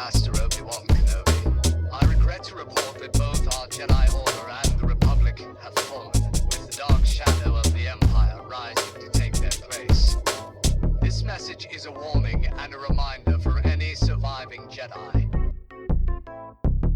Master Obi-Wan Kenobi. I regret to report that both our Jedi Order and the Republic have fallen, with the dark shadow of the Empire rising to take their place. This message is a warning and a reminder for any surviving Jedi.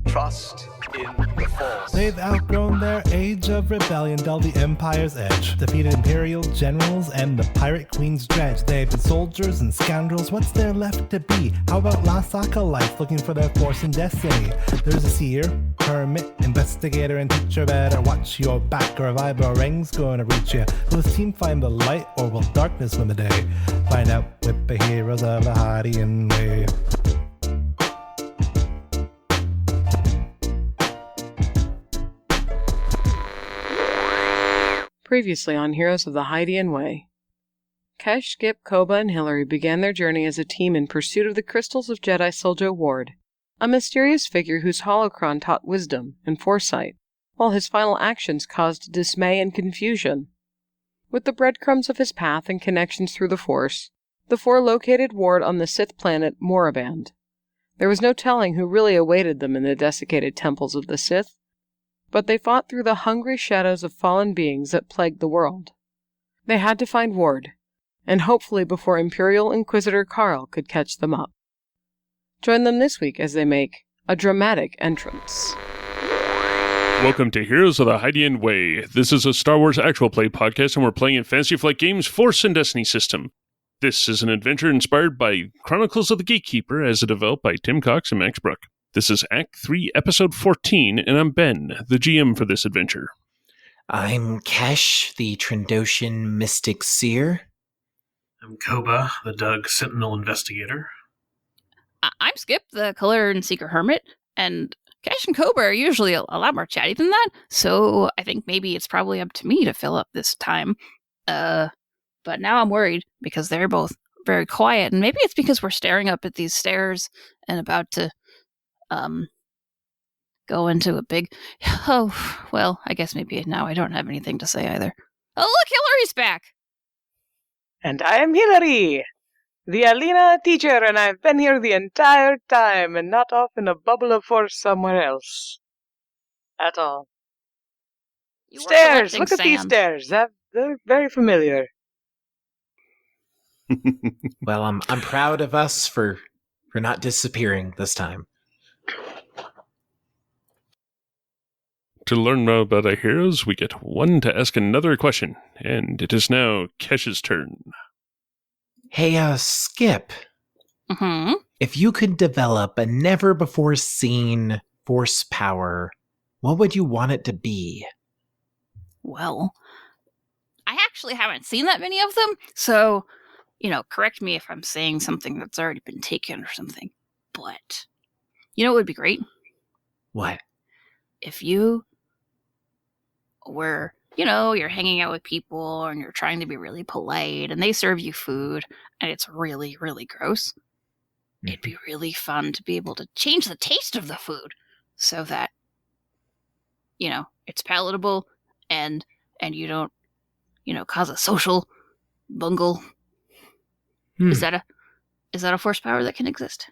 Trust in the Force. They've outgrown their age of rebellion, dulled the Empire's edge, defeated Imperial generals and the Pirate Queen's dredge. They've been soldiers and scoundrels, what's there left to be? How about lost acolytes looking for their force and destiny? There's a seer, hermit, investigator, and teacher. Better watch your back or a vibe or ring's gonna reach you. Will this team find the light or will darkness win the day? Find out with the heroes of the Hydian way. Previously on Heroes of the Hydian Way. Kesh, Skip, Koba, and Hillary began their journey as a team in pursuit of the crystals of Jedi Siljo Ward, a mysterious figure whose holocron taught wisdom and foresight, while his final actions caused dismay and confusion. With the breadcrumbs of his path and connections through the Force, the four located Ward on the Sith planet Moraband. There was no telling who really awaited them in the desiccated temples of the Sith, but they fought through the hungry shadows of fallen beings that plagued the world. They had to find Ward, and hopefully before Imperial Inquisitor Carl could catch them up. Join them this week as they make a dramatic entrance. Welcome to Heroes of the Hydian Way. This is a Star Wars actual play podcast, and we're playing in Fantasy Flight Games' Force and Destiny system. This is an adventure inspired by Chronicles of the Gatekeeper, as developed by Tim Cox and Max Bruck. This is Act 3, Episode 14, and I'm Ben, the GM for this adventure. I'm Kesh, the Trandoshan Mystic Seer. I'm Koba, the Doug Sentinel Investigator. I'm Skip, the Color and Seeker Hermit, and Kesh and Koba are usually a lot more chatty than that, so I think maybe it's probably up to me to fill up this time. But now I'm worried, because they're both very quiet, and maybe it's because we're staring up at these stairs and about to go into a big... Oh, well, I guess maybe now I don't have anything to say either. Oh, look, Hillary's back! And I am Hillary, the Alina teacher, and I've been here the entire time and not off in a bubble of force somewhere else. At all. Stairs! Look at these stairs. They're very familiar. Well, I'm proud of us for not disappearing this time. To learn more about our heroes, we get one to ask another question, and it is now Kesh's turn. Hey, Skip. Mm-hmm. If you could develop a never-before-seen force power, what would you want it to be? Well, I actually haven't seen that many of them, so, correct me if I'm saying something that's already been taken or something. But, what would be great? What? If you were, you're hanging out with people and you're trying to be really polite and they serve you food and it's really, really gross. Mm-hmm. It'd be really fun to be able to change the taste of the food so that, it's palatable and you don't, cause a social bungle. Is that a force power that can exist?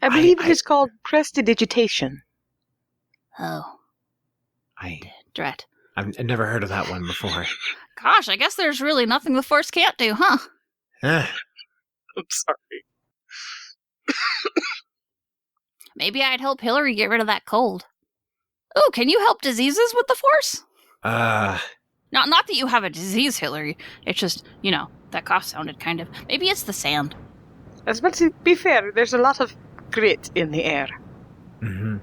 I believe it is called prestidigitation. Oh. Drat. I've never heard of that one before. Gosh, I guess there's really nothing the Force can't do, huh? I'm sorry. Maybe I'd help Hillary get rid of that cold. Oh, can you help diseases with the Force? Not that you have a disease, Hillary. It's just, that cough sounded kind of... Maybe it's the sand. But to be fair, there's a lot of grit in the air. Mm-hmm.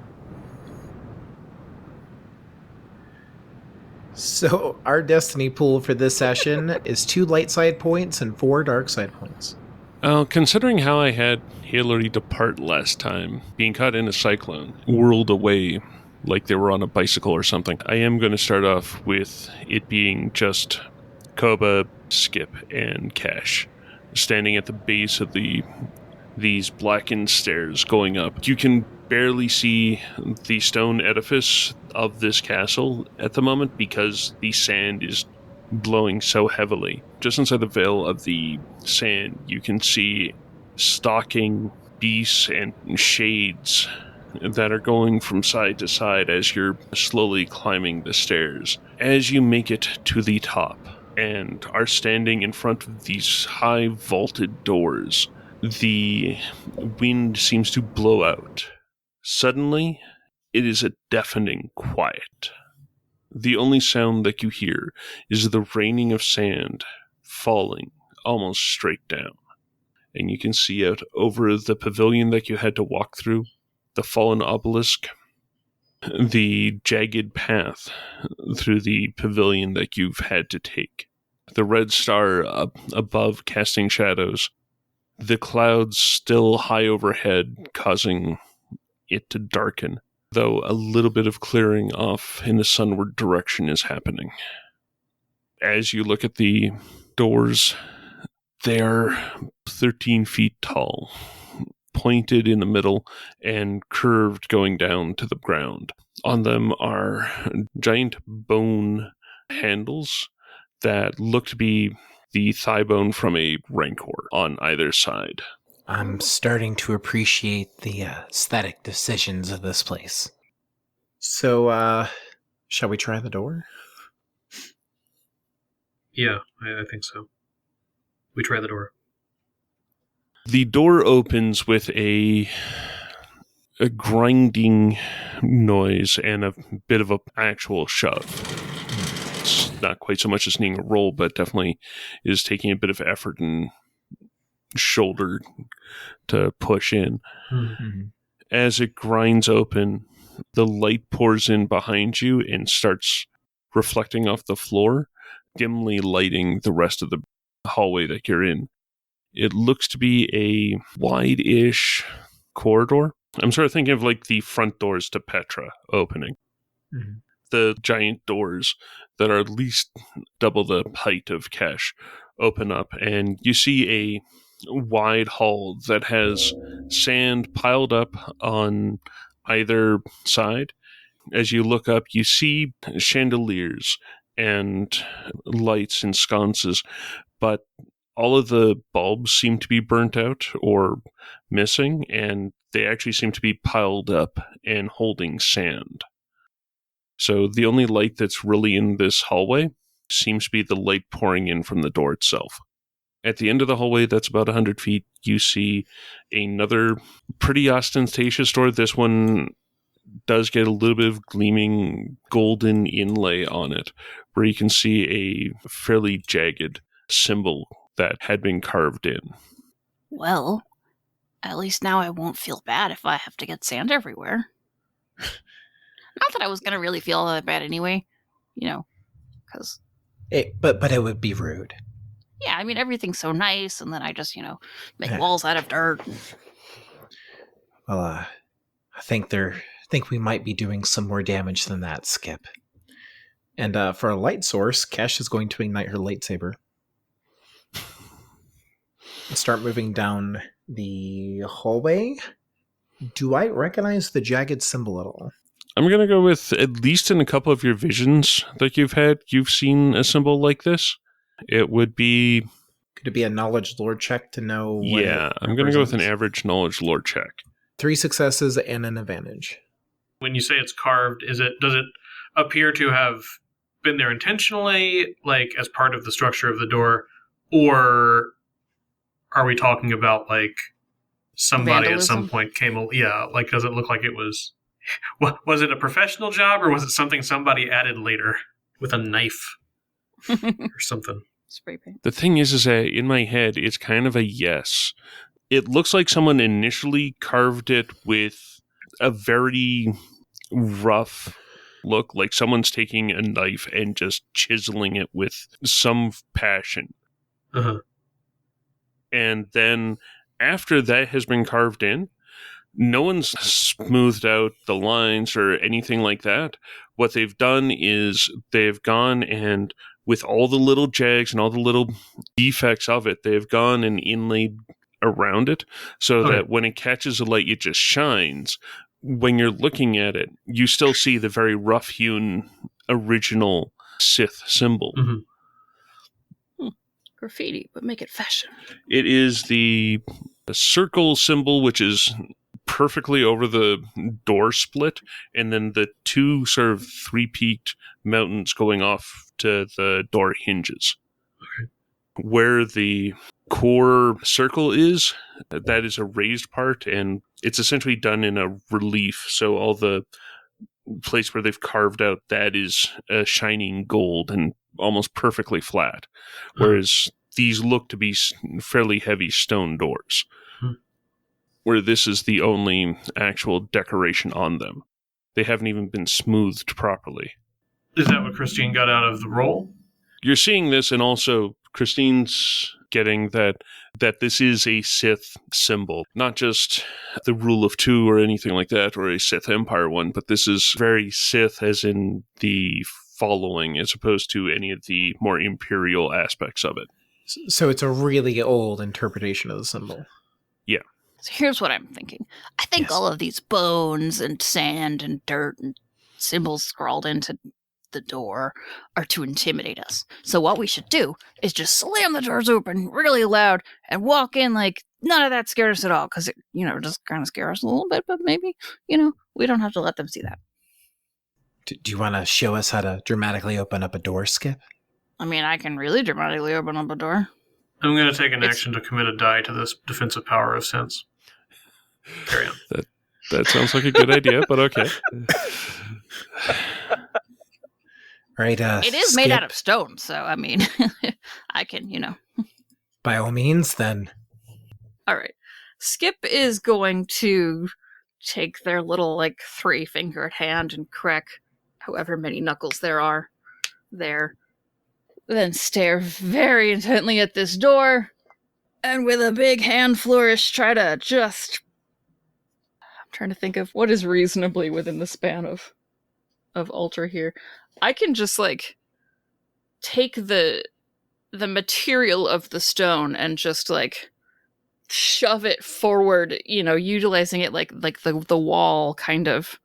So, our destiny pool for this session is 2 light side points and 4 dark side points. Considering how I had Hillary depart last time, being caught in a cyclone, whirled away like they were on a bicycle or something, I am going to start off with it being just Koba, Skip, and Kesh standing at the base of these blackened stairs going up. You can barely see the stone edifice of this castle at the moment because the sand is blowing so heavily. Just inside the veil of the sand, you can see stalking beasts and shades that are going from side to side as you're slowly climbing the stairs. As you make it to the top and are standing in front of these high vaulted doors, the wind seems to blow out. Suddenly, it is a deafening quiet. The only sound that you hear is the raining of sand falling almost straight down. And you can see out over the pavilion that you had to walk through, the fallen obelisk, the jagged path through the pavilion that you've had to take, the red star up above casting shadows, the clouds still high overhead causing it to darken, though a little bit of clearing off in the sunward direction is happening. As you look at the doors, they are 13 feet tall, pointed in the middle and curved going down to the ground. On them are giant bone handles that look to be the thigh bone from a rancor on either side. I'm starting to appreciate the aesthetic decisions of this place. So, shall we try the door? Yeah, I think so. We try the door. The door opens with a grinding noise and a bit of an actual shove. It's not quite so much as needing a roll, but definitely is taking a bit of effort and shoulder to push in. Mm-hmm. As it grinds open, the light pours in behind you and starts reflecting off the floor, dimly lighting the rest of the hallway that you're in. It looks to be a wide-ish corridor. I'm sort of thinking of like the front doors to Petra opening. Mm-hmm. The giant doors that are at least double the height of Kesh open up, and you see a wide hall that has sand piled up on either side. As you look up, you see chandeliers and lights and sconces, but all of the bulbs seem to be burnt out or missing, and they actually seem to be piled up and holding sand. So the only light that's really in this hallway seems to be the light pouring in from the door itself. At the end of the hallway, that's about 100 feet, you see another pretty ostentatious door. This one does get a little bit of gleaming golden inlay on it, where you can see a fairly jagged symbol that had been carved in. Well, at least now I won't feel bad if I have to get sand everywhere. Not that I was going to really feel all that bad anyway, because... But it would be rude. Yeah, I mean, everything's so nice, and then I just, make walls out of dirt. Well, I think we might be doing some more damage than that, Skip. And for a light source, Kesh is going to ignite her lightsaber. Start moving down the hallway. Do I recognize the jagged symbol at all? I'm going to go with, at least in a couple of your visions that you've had, you've seen a symbol like this. It would be... Could it be a knowledge lore check to know what Yeah, I'm going to go with an average knowledge lore check. 3 successes and an advantage. When you say it's carved, does it appear to have been there intentionally, like as part of the structure of the door, or are we talking about like somebody Vandalism? at some point came? Yeah, like does it look like it was? Was it a professional job, or was it something somebody added later with a knife or something? Spray paint. The thing is that in my head, it's kind of a yes. It looks like someone initially carved it with a very rough look, like someone's taking a knife and just chiseling it with some passion. Uh-huh. And then after that has been carved in, no one's smoothed out the lines or anything like that. What they've done is they've gone and with all the little jags and all the little defects of it, they've gone and inlaid around it so that when it catches the light, it just shines. When you're looking at it, you still see the very rough-hewn original Sith symbol. Mm-hmm. Graffiti, but make it fashion. It is the a circle symbol, which is perfectly over the door split, and then the two sort of three-peaked mountains going off to the door hinges. Okay. Where the core circle is, that is a raised part, and it's essentially done in a relief, so all the place where they've carved out, that is a shining gold and almost perfectly flat, whereas these look to be fairly heavy stone doors, where this is the only actual decoration on them. They haven't even been smoothed properly. Is that what Christine got out of the roll? You're seeing this, and also Christine's getting that this is a Sith symbol, not just the rule of two or anything like that, or a Sith Empire one, but this is very Sith as in the following, as opposed to any of the more imperial aspects of it. So it's a really old interpretation of the symbol. Yeah. So here's what I'm thinking. I think Yes. all of these bones and sand and dirt and symbols scrawled into the door are to intimidate us. So what we should do is just slam the doors open really loud and walk in like none of that scared us at all, because it, just kind of scare us a little bit, but maybe, we don't have to let them see that. Do you want to show us how to dramatically open up a door, Skip? I mean, I can really dramatically open up a door. I'm going to take an action to commit a die to this defensive power of sense. Carry on. That sounds like a good idea, but okay. Right, It is made out of stone, so, I mean, I can, By all means, then. All right. Skip is going to take their little, 3-fingered hand and crack however many knuckles there are there. Then stare very intently at this door, and with a big hand flourish, try to just... I'm trying to think of what is reasonably within the span of Ultra here. I can just, take the material of the stone and just, shove it forward, utilizing it like the wall kind of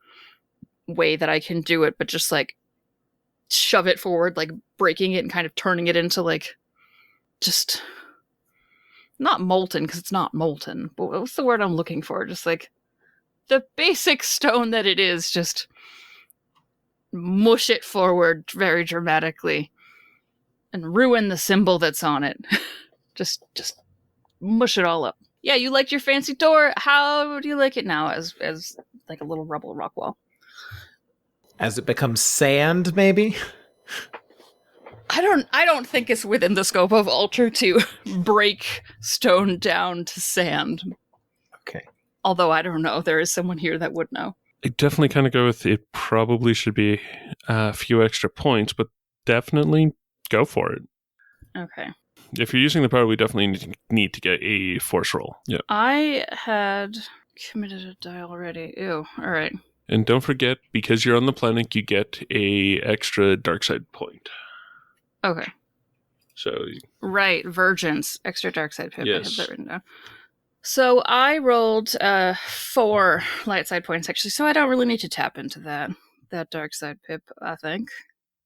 way that I can do it, but just, shove it forward, breaking it and kind of turning it into, just... not molten, because it's not molten, but what's the word I'm looking for? Just, the basic stone that it is, just... mush it forward very dramatically and ruin the symbol that's on it. just mush it all up. Yeah, you liked your fancy door. How do you like it now as a little rubble rock wall? As it becomes sand, maybe? I don't think it's within the scope of Ultra to break stone down to sand. Okay. Although I don't know, there is someone here that would know. I definitely kind of go with it probably should be a few extra points, but definitely go for it. Okay. If you're using the power, we definitely need to get a force roll. Yeah. I had committed a die already. Ew. All right. And don't forget, because you're on the planet, you get a extra dark side point. Okay. So Right, Virgins, extra dark side pip. Yes. I have that written down. So I rolled 4 light side points, actually, so I don't really need to tap into that dark side pip, I think.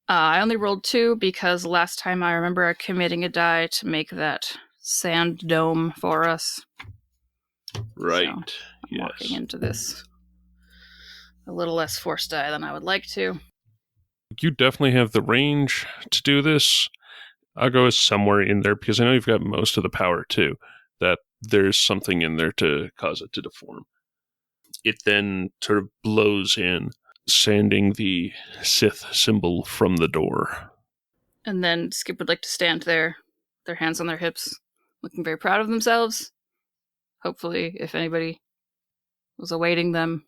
I only rolled 2 because last time I remember committing a die to make that sand dome for us. right. So, I'm yes. walking into this a little less force die than I would like to. You definitely have the range to do this. I'll go somewhere in there because I know you've got most of the power too. That there's something in there to cause it to deform. It then sort of blows in, sanding the Sith symbol from the door. And then Skip would like to stand there, their hands on their hips, looking very proud of themselves. Hopefully, if anybody was awaiting them,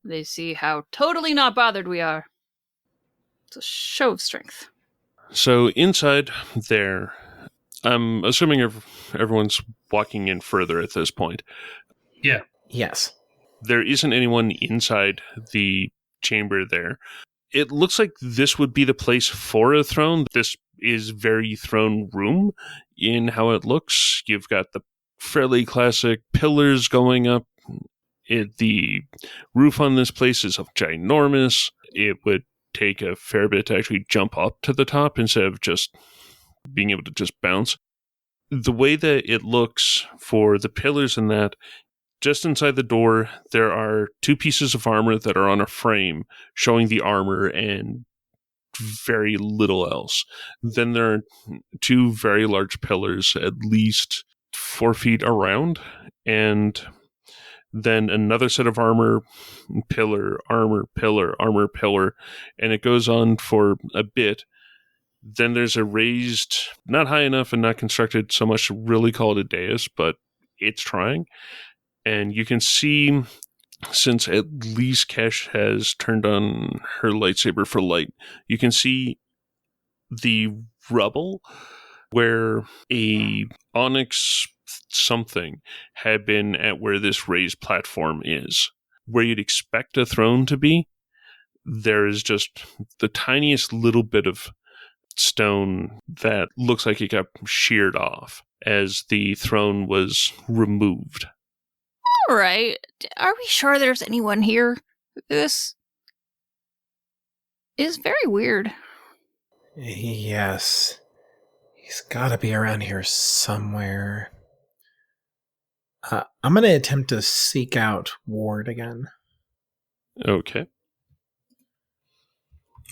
they see how totally not bothered we are. It's a show of strength. So inside there, I'm assuming everyone's walking in further at this point. Yeah. Yes. There isn't anyone inside the chamber there. It looks like this would be the place for a throne. This is very throne room in how it looks. You've got the fairly classic pillars going up. The roof on this place is ginormous. It would take a fair bit to actually jump up to the top instead of just being able to just bounce. the way that it looks for the pillars and that, just inside the door, there are 2 pieces of armor that are on a frame showing the armor and very little else. Then there are 2 very large pillars, at least 4 feet around, and then another set of armor pillar, and it goes on for a bit. Then there's a raised, not high enough and not constructed so much to really call it a dais, but it's trying. And you can see, since at least Kesh has turned on her lightsaber for light, you can see the rubble where a onyx something had been at where this raised platform is. Where you'd expect a throne to be, there is just the tiniest little bit of stone that looks like it got sheared off as the throne was removed. All right. Are we sure there's anyone here? This is very weird. Yes. He's got to be around here somewhere. I'm going to attempt to seek out Ward again. Okay.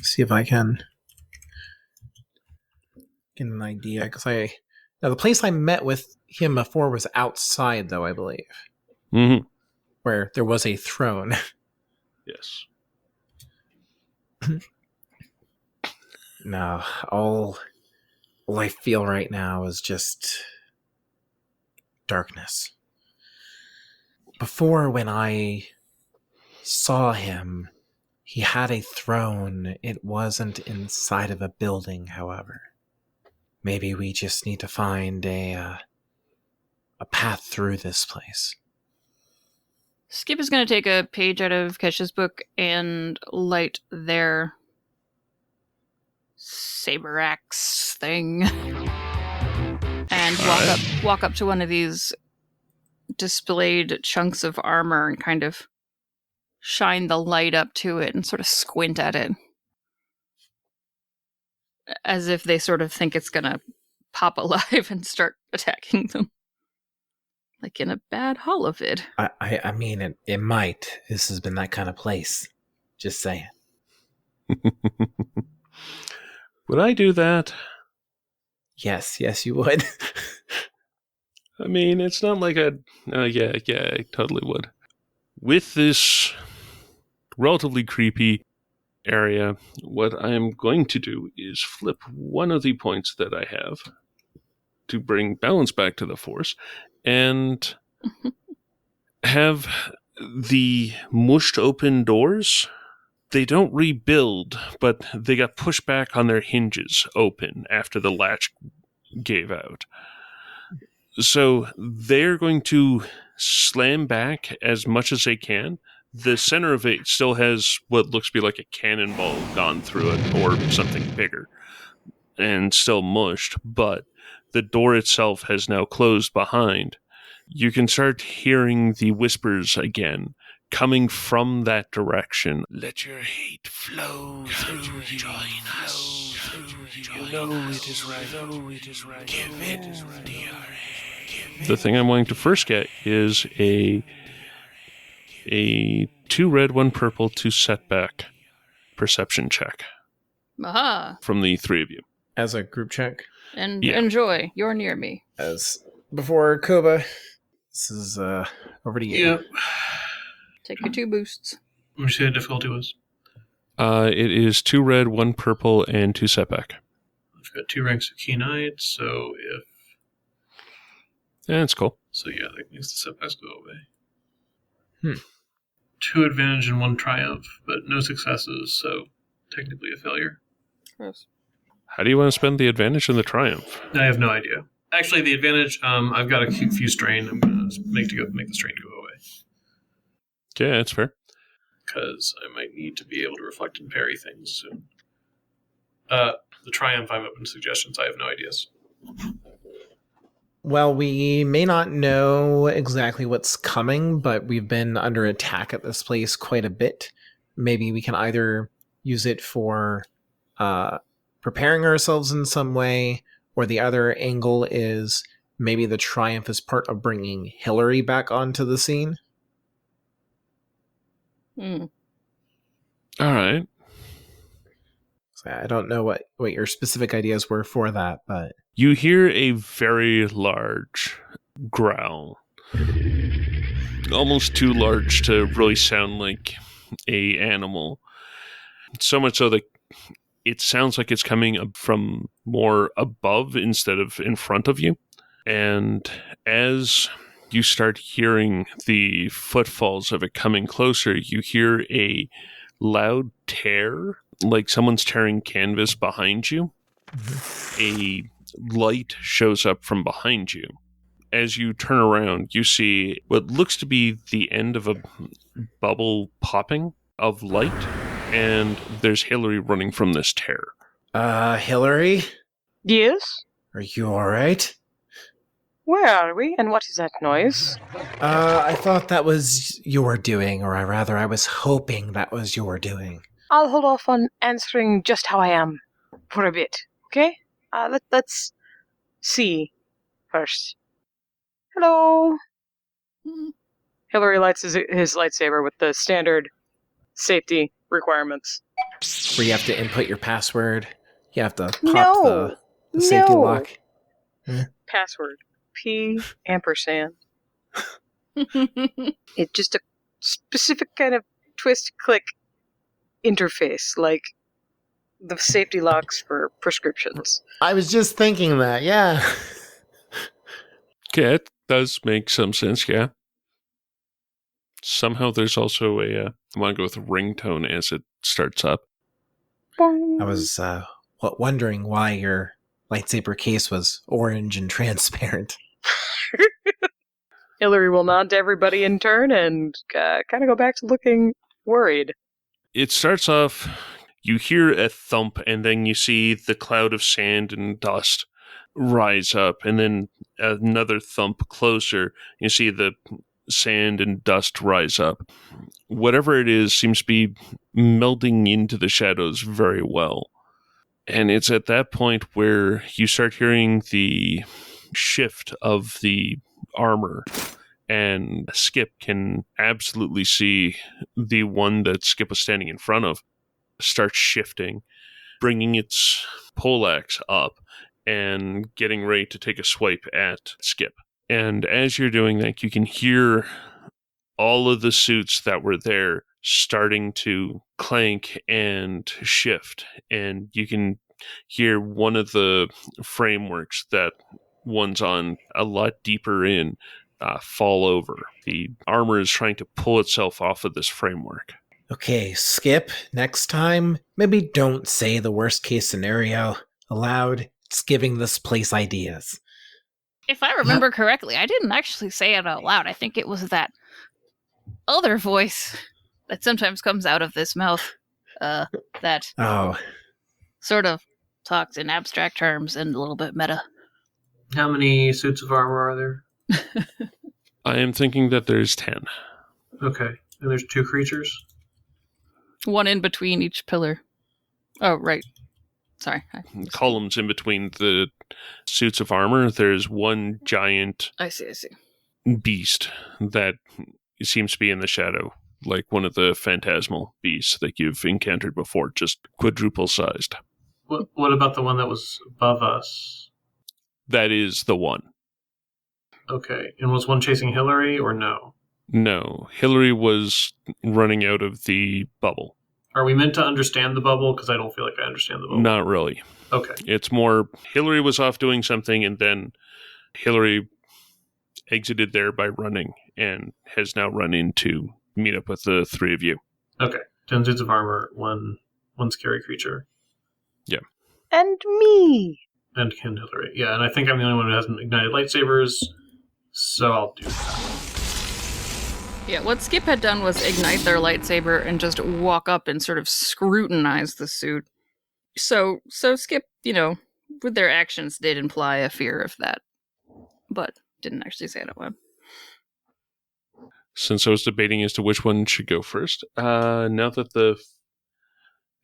See if I can get an idea. Because now the place I met with him before was outside, though, I believe. Mm-hmm. Where there was a throne. Yes. No, all I feel right now is just darkness. Before, when I saw him, he had a throne. It wasn't inside of a building, however. Maybe we just need to find a path through this place. Skip is going to take a page out of Kesh's book and light their saber axe thing, and walk up to one of these displayed chunks of armor and kind of shine the light up to it and sort of squint at it, as if they sort of think it's gonna pop alive and start attacking them, like in a bad holovid. I mean, it might. This has been that kind of place. Just saying. Would I do that? Yes, you would. I mean, it's not like yeah, I totally would. With this relatively creepy area, what I am going to do is flip one of the points that I have to bring balance back to the Force, and have the mushed open doors. They don't rebuild, but they got pushed back on their hinges open after the latch gave out. So they're going to slam back as much as they can. The center of it still has what looks to be like a cannonball gone through it, or something bigger, and still mushed, but the door itself has now closed behind. You can start hearing the whispers again, coming from that direction. Let your hate flow through you. Join us. You know it is right. Give it to your hate. The thing I'm wanting to first get is a 2 red, 1 purple, 2 setback perception check. Aha! From the 3 of you. As a group check. And Yeah. enjoy. You're near me. As before, Koba, this is over to you. Yep. Take your 2 boosts. Let me see what the difficulty was. It is 2 red, 1 purple, and 2 setback. I've got 2 ranks of Keen Eyed, so if... Yeah, that's cool. So yeah, that makes the setbacks go away. 2 advantage and 1 triumph, but no successes, so technically a failure. Gross. How do you want to spend the advantage and the triumph? I have no idea. Actually, the advantage, I've got a few strain. I'm going to make the strain go away. Yeah, that's fair. Because I might need to be able to reflect and parry things soon. The triumph, I'm open to suggestions. I have no ideas. Well, we may not know exactly what's coming, but we've been under attack at this place quite a bit. Maybe we can either use it for preparing ourselves in some way, or the other angle is maybe the triumph is part of bringing Hillary back onto the scene. Hmm. All right. So I don't know what your specific ideas were for that, but You hear a very large growl. Almost too large to really sound like a animal. So much so that it sounds like it's coming up from more above instead of in front of you. And as you start hearing the footfalls of it coming closer, you hear a loud tear, like someone's tearing canvas behind you. A light shows up from behind you. As you turn around, you see what looks to be the end of a bubble popping of light, and there's Hillary running from this tear. Hillary? Yes? Are you alright? Where are we, and what is that noise? I thought that was your doing, or I was hoping that was your doing. I'll hold off on answering just how I am for a bit, okay? Let's see first. Hello? Hillary lights his lightsaber with the standard safety requirements. Where you have to input your password. You have to pop No. the safety No. lock. Password. P ampersand. It's just a specific kind of twist click interface, like the safety locks for prescriptions. I was just thinking that, yeah. Okay, it does make some sense, yeah. Somehow there's also I want to go with ringtone as it starts up. Boing. I was wondering why your lightsaber case was orange and transparent. Hillary will nod to everybody in turn and kind of go back to looking worried. It starts off, you hear a thump, and then you see the cloud of sand and dust rise up, and then another thump closer. You see the sand and dust rise up. Whatever it is seems to be melding into the shadows very well. And it's at that point where you start hearing the shift of the armor, and Skip can absolutely see the one that Skip was standing in front of start shifting, bringing its poleaxe up and getting ready to take a swipe at Skip. And as you're doing that, you can hear all of the suits that were there starting to clank and shift, and you can hear one of the frameworks that one's on a lot deeper in fall over. The armor is trying to pull itself off of this framework. Okay, Skip, next time, maybe don't say the worst case scenario aloud. It's giving this place ideas. If I remember correctly, I didn't actually say it out loud. I think it was that other voice that sometimes comes out of this mouth that sort of talks in abstract terms and a little bit meta. How many suits of armor are there? I am thinking that there's 10. Okay. And there's 2 creatures? One in between each pillar. Oh, right. Sorry. Columns in between the suits of armor. There's one giant I see. beast that seems to be in the shadow, like one of the phantasmal beasts that you've encountered before, just quadruple sized. What about the one that was above us? That is the one. Okay. And was one chasing Hillary or no? No. Hillary was running out of the bubble. Are we meant to understand the bubble? Because I don't feel like I understand the bubble. Not really. Okay. It's more Hillary was off doing something, and then Hillary exited there by running and has now run in to meet up with the 3 of you. Okay. 10 suits of armor, one scary creature. Yeah. And me! And Hillary. Yeah, and I think I'm the only one who hasn't ignited lightsabers, so I'll do that. Yeah, what Skip had done was ignite their lightsaber and just walk up and sort of scrutinize the suit. So Skip, with their actions did imply a fear of that, but didn't actually say it out loud. Since I was debating as to which one should go first, now that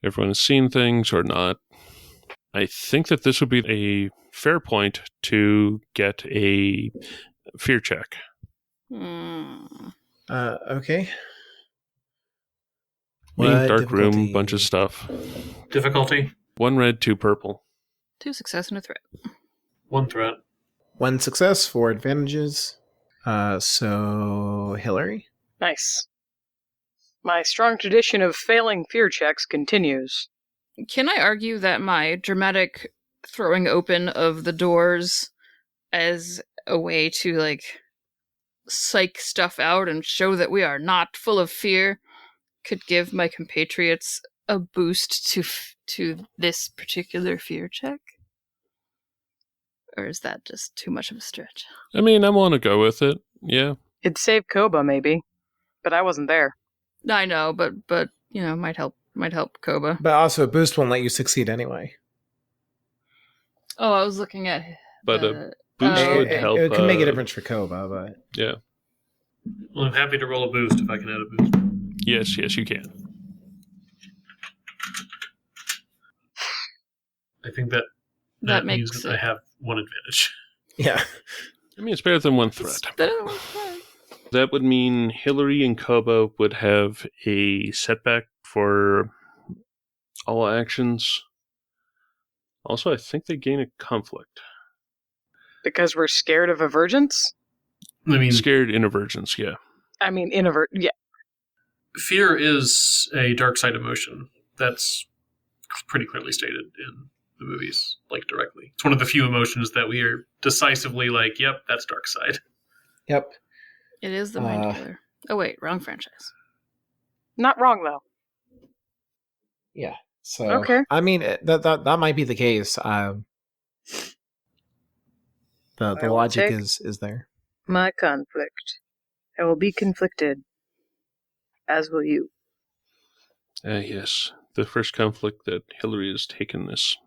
everyone has seen things or not, I think that this would be a fair point to get a fear check. Okay. Main What dark room, difficulty? bunch of stuff. Difficulty? 1 red, 2 purple. 2 success and a threat. 1 threat. 1 success, 4 advantages. So Hillary? Nice. My strong tradition of failing fear checks continues. Can I argue that my dramatic throwing open of the doors as a way to, like, psych stuff out and show that we are not full of fear could give my compatriots a boost to this particular fear check? Or is that just too much of a stretch? I mean, I want to go with it. Yeah. It'd save Koba, maybe. But I wasn't there. I know, but you know, might help Koba. But also, a boost won't let you succeed anyway. Oh, I was looking at. But a boost would help. It could make a difference for Koba, but Yeah. Well, I'm happy to roll a boost if I can add a boost. Yes, you can. I think that That means makes that I have 1 advantage. yeah. I mean, it's better than 1 threat. That would mean Hillary and Koba would have a setback for all actions. Also, I think they gain a conflict. Because we're scared of avergence? I mean, Scared inavergence, yeah. I mean, yeah. fear is a dark side emotion. That's pretty clearly stated in the movies, like, directly. It's one of the few emotions that we are decisively like, yep, that's dark side. Yep. It is the mind killer. Oh wait, wrong franchise. Not wrong, though. Yeah. So Okay. I mean, that might be the case. The I will logic take- is there. My conflict. I will be conflicted. As will you. Yes. The first conflict that Hillary has taken this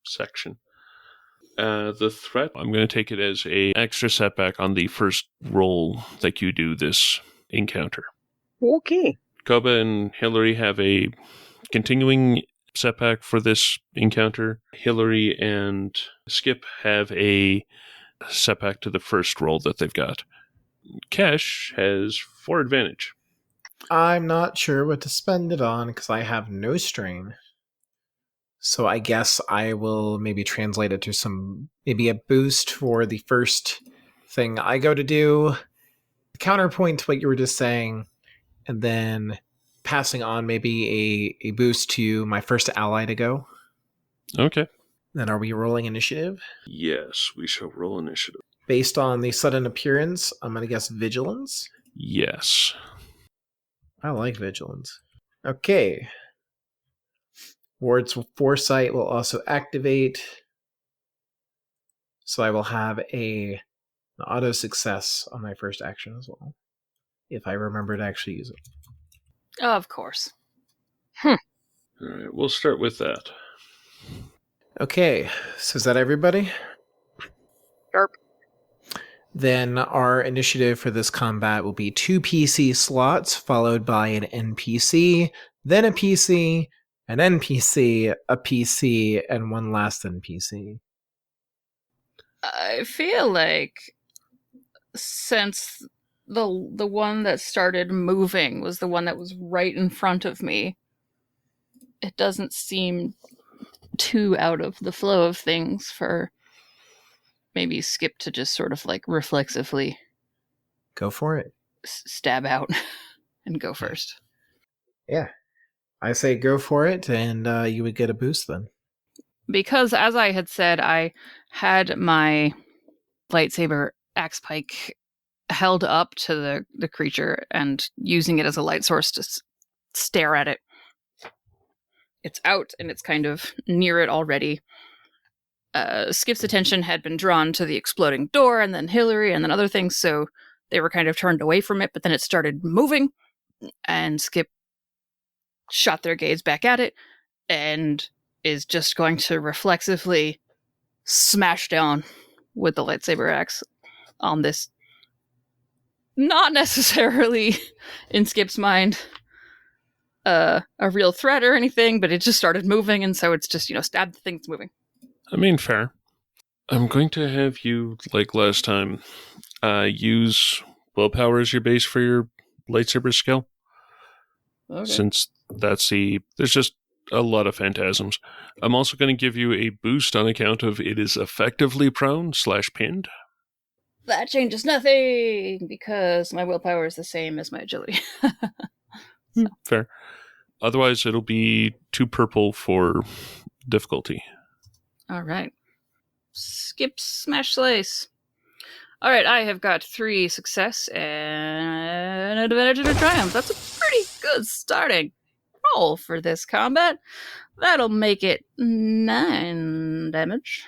section. The threat, I'm going to take it as a extra setback on the first roll that you do this encounter. Okay. Koba and Hillary have a continuing setback for this encounter. Hillary and Skip have a setback to the first roll that they've got. Kesh has 4 advantage. I'm not sure what to spend it on because I have no strain. So I guess I will maybe translate it to maybe a boost for the first thing I go to do, counterpoint to what you were just saying, and then passing on maybe a boost to my first ally to go. Okay. Then are we rolling initiative? Yes, we shall roll initiative. Based on the sudden appearance, I'm going to guess vigilance. Yes. I like vigilance. Okay. Ward's foresight will also activate. So I will have an auto success on my first action as well. If I remember to actually use it. Of course. All right, we'll start with that. Okay, so is that everybody? Yarp. Then our initiative for this combat will be 2 PC slots, followed by an NPC, then a PC, an NPC, a PC, and one last NPC. I feel like since the one that started moving was the one that was right in front of me, it doesn't seem too out of the flow of things for maybe Skip to just sort of like reflexively Go for it. stab out and go first. Yeah. I say go for it, and you would get a boost then. Because as I had said, I had my lightsaber axe pike held up to the creature and using it as a light source to stare at it. It's out and it's kind of near it already. Skip's attention had been drawn to the exploding door and then Hillary and then other things, so they were kind of turned away from it, but then it started moving and Skip shot their gaze back at it and is just going to reflexively smash down with the lightsaber axe on this. Not necessarily, in Skip's mind, a real threat or anything, but it just started moving, and so it's just, stab the thing's moving. I mean, fair. I'm going to have you, like last time, use willpower as your base for your lightsaber skill. Okay. Since there's just a lot of phantasms. I'm also going to give you a boost on account of it is effectively prone/pinned. That changes nothing, because my willpower is the same as my agility. Fair. Otherwise, it'll be 2 purple for difficulty. All right. Skip, smash, slice. All right, I have got 3 success and an advantage and a triumph. That's a pretty good starting roll for this combat. That'll make it 9 damage.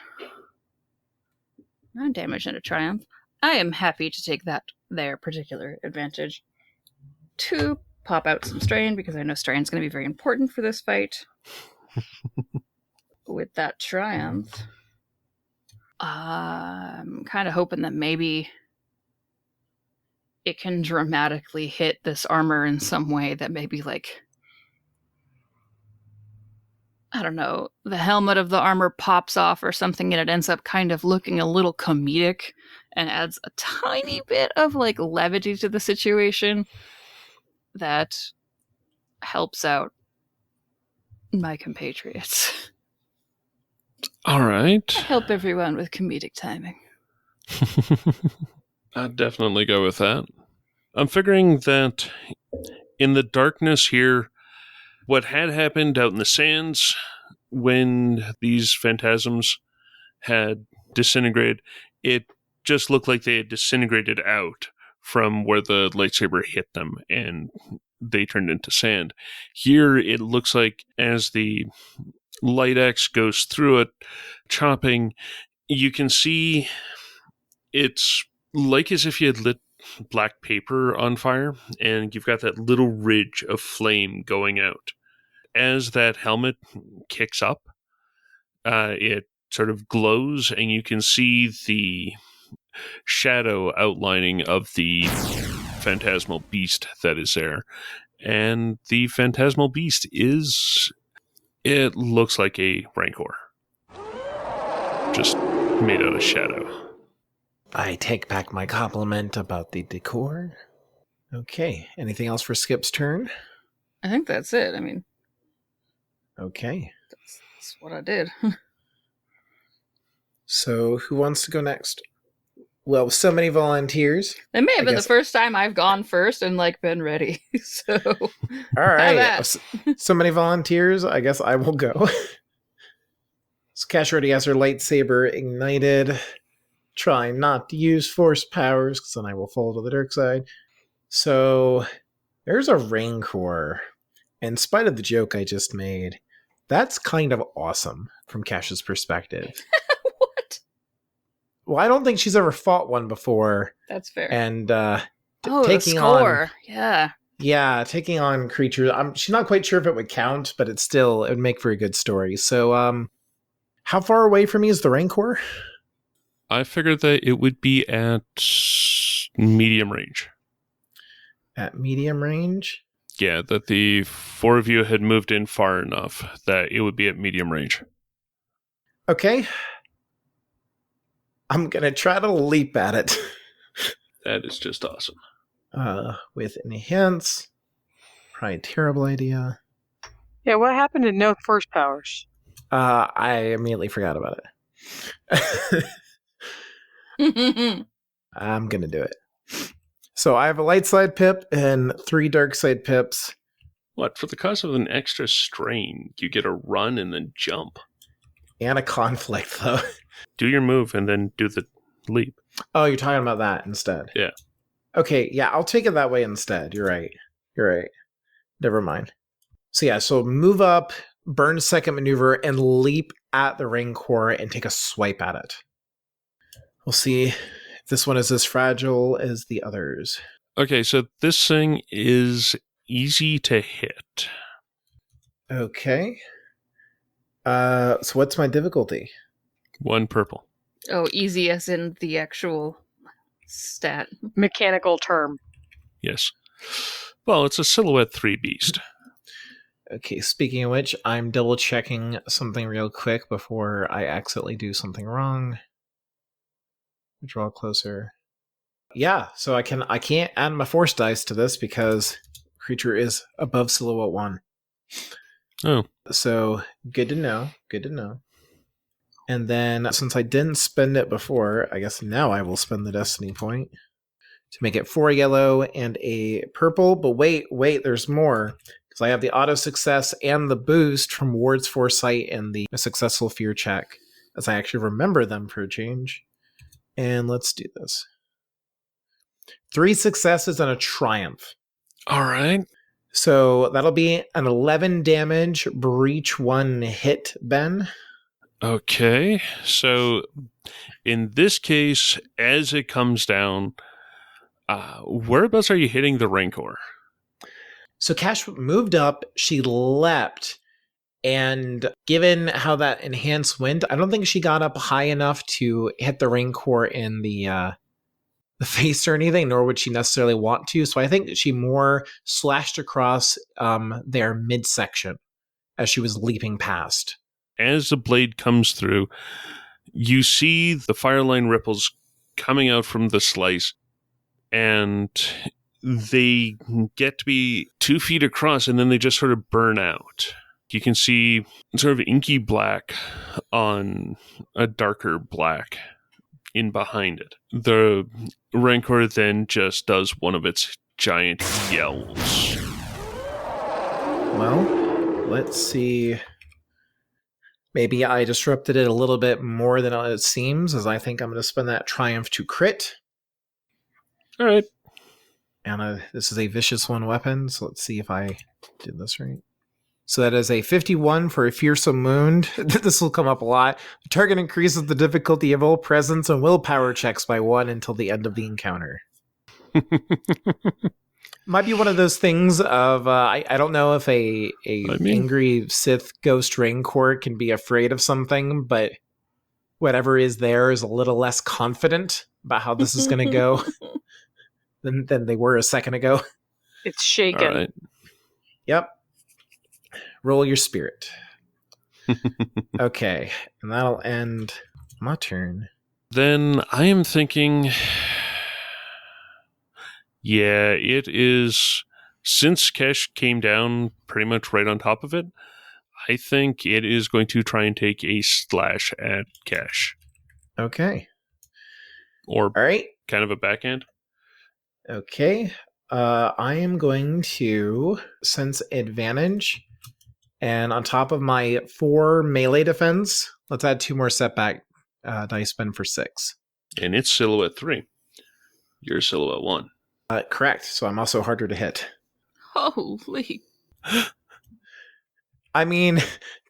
9 damage and a triumph. I am happy to take their particular advantage to pop out some strain, because I know strain's going to be very important for this fight. With that triumph, I'm kind of hoping that maybe it can dramatically hit this armor in some way that maybe, like, I don't know, the helmet of the armor pops off or something, and it ends up kind of looking a little comedic and adds a tiny bit of, like, levity to the situation that helps out my compatriots. All right. Help everyone with comedic timing. I'd definitely go with that. I'm figuring that in the darkness here, what had happened out in the sands when these phantasms had disintegrated, it just looked like they had disintegrated out from where the lightsaber hit them, and they turned into sand. Here, it looks like as the light axe goes through it, chopping, you can see it's like as if you had lit black paper on fire, and you've got that little ridge of flame going out. As that helmet kicks up, it sort of glows, and you can see the shadow outlining of the phantasmal beast that is there. And the phantasmal beast it looks like a rancor, just made out of shadow. I take back my compliment about the decor. Okay, anything else for Skip's turn? I think that's it. I mean, Okay. that's what I did. So, who wants to go next? Well, with so many volunteers. It may have I been guess- the first time I've gone first and, like, been ready. So, All Have right. at. So many volunteers. I guess I will go. So Cash already has her lightsaber ignited. Try not to use force powers, because then I will fall to the dark side. So there's a Rancor. In spite of the joke I just made, that's kind of awesome from Cash's perspective. what? Well, I don't think she's ever fought one before. That's fair. And the taking score. Yeah. Yeah, taking on creatures. She's not quite sure if it would count, but it would make for a good story. So, how far away from me is the Rancor? I figured that it would be at medium range. At medium range? Yeah, that the 4 of you had moved in far enough that it would be at medium range. Okay. I'm gonna try to leap at it. That is just awesome. With enhance. Probably a terrible idea. Yeah, what happened to no force powers? I immediately forgot about it. I'm gonna do it. So I have a light side pip and 3 dark side pips. What, for the cost of an extra strain, you get a run and then jump. And a conflict, though. Do your move and then do the leap. Oh, you're talking about that instead. Yeah. Okay, yeah, I'll take it that way instead. You're right. Never mind. So yeah, so move up, burn second maneuver, and leap at the Rancor and take a swipe at it. We'll see if this one is as fragile as the others. Okay, so this thing is easy to hit. Okay. So what's my difficulty? 1 purple. Oh, easy as in the actual stat. Mechanical term. Yes. Well, it's a silhouette 3 beast. Okay, speaking of which, I'm double checking something real quick before I accidentally do something wrong. Draw closer. Yeah, so I can't add my force dice to this because creature is above silhouette 1. Oh. So good to know. Good to know. And then since I didn't spend it before, I guess now I will spend the destiny point to make it 4 yellow and a purple. But wait, there's more. Because I have the auto success and the boost from Ward's Foresight and the successful fear check, as I actually remember them for a change. And let's do this. 3 successes and a triumph. All right. So that'll be an 11 damage, breach 1 hit, Ben. Okay. So in this case, as it comes down, whereabouts are you hitting the Rancor? So Cash moved up, she leapt, and given how that enhanced wind, I don't think she got up high enough to hit the Rancor in the face or anything, nor would she necessarily want to. So I think she more slashed across their midsection as she was leaping past. As the blade comes through, you see the fireline ripples coming out from the slice, and they get to be 2 feet across, and then they just sort of burn out. You can see sort of inky black on a darker black in behind it. The Rancor then just does one of its giant yells. Well, let's see. Maybe I disrupted it a little bit more than it seems, as I think I'm going to spend that triumph to crit. All right. And this is a vicious 1 weapon, so let's see if I did this right. So that is a 51 for a fearsome wound. This will come up a lot. The target increases the difficulty of all presence and willpower checks by 1 until the end of the encounter. Might be one of those things of, I don't know if angry Sith Ghost Rancor can be afraid of something, but whatever is there is a little less confident about how this is going to go than they were a second ago. It's shaken. All right. Yep. Roll your spirit. Okay, and that'll end my turn. Then I am thinking, yeah, it is, since Kesh came down pretty much right on top of it, I think it is going to try and take a slash at Kesh. Okay. Or All right. kind of a backhand. Okay. I am going to sense advantage. And on top of my 4 melee defense, let's add 2 more setback dice spend for 6. And it's silhouette 3. You're silhouette 1. Correct. So I'm also harder to hit. Holy. I mean,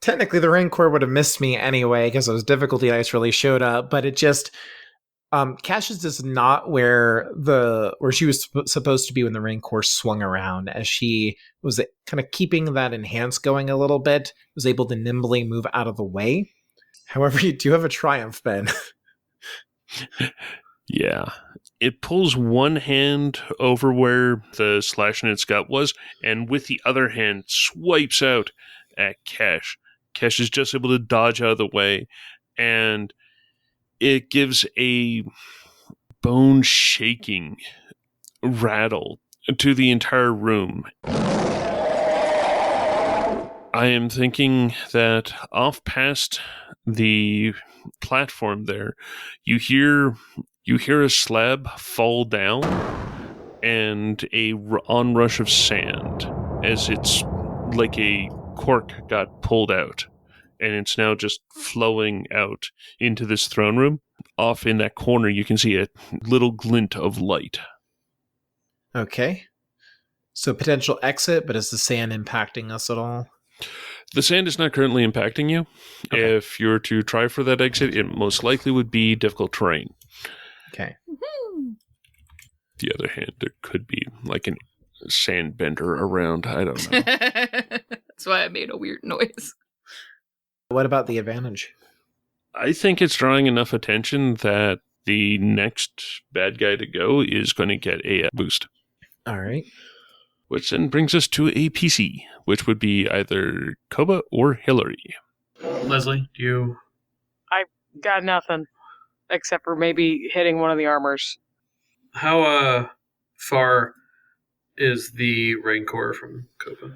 technically the Rancor would have missed me anyway because those difficulty dice really showed up, but it just... Cash is just not where she was supposed to be when the Rancor swung around, as she was kind of keeping that enhance going a little bit, was able to nimbly move out of the way. However, you do have a triumph, Ben. Yeah. It pulls one hand over where the slash in its gut was, and with the other hand swipes out at Kesh. Kesh is just able to dodge out of the way, and it gives a bone-shaking rattle to the entire room. I am thinking that off past the platform there, you hear a slab fall down and a onrush of sand as it's like a cork got pulled out. And it's now just flowing out into this throne room. Off in that corner, you can see a little glint of light. Okay. So potential exit, but is the sand impacting us at all? The sand is not currently impacting you. Okay. If you're to try for that exit, it most likely would be difficult terrain. Okay. The other hand, there could be like an sand bender around. I don't know. That's why I made a weird noise. What about the advantage? I think it's drawing enough attention that the next bad guy to go is going to get a boost. All right. Which then brings us to a PC, which would be either Koba or Hillary. Leslie, do you... Got nothing. Except for maybe hitting one of the armors. How far is the Rancor from Koba?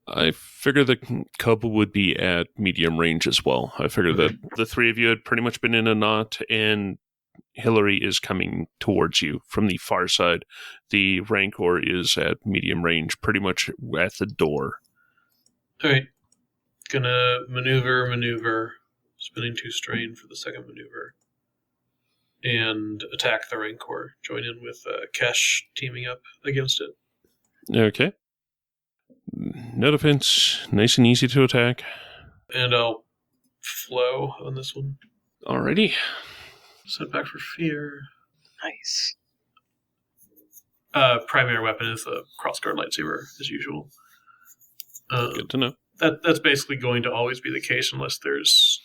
I figure that Koba would be at medium range as well. I figure that the three of you had pretty much been in a knot, and Hillary is coming towards you from the far side. The Rancor is at medium range, pretty much at the door. Alright. Gonna maneuver, spinning 2 strain for the second maneuver, and attack the Rancor. Join in with Kesh teaming up against it. Okay. No defense, nice and easy to attack. And I'll flow on this one. Alrighty. Setback for fear. Nice. Primary weapon is the crossguard lightsaber, as usual. Good to know. That's basically going to always be the case unless there's...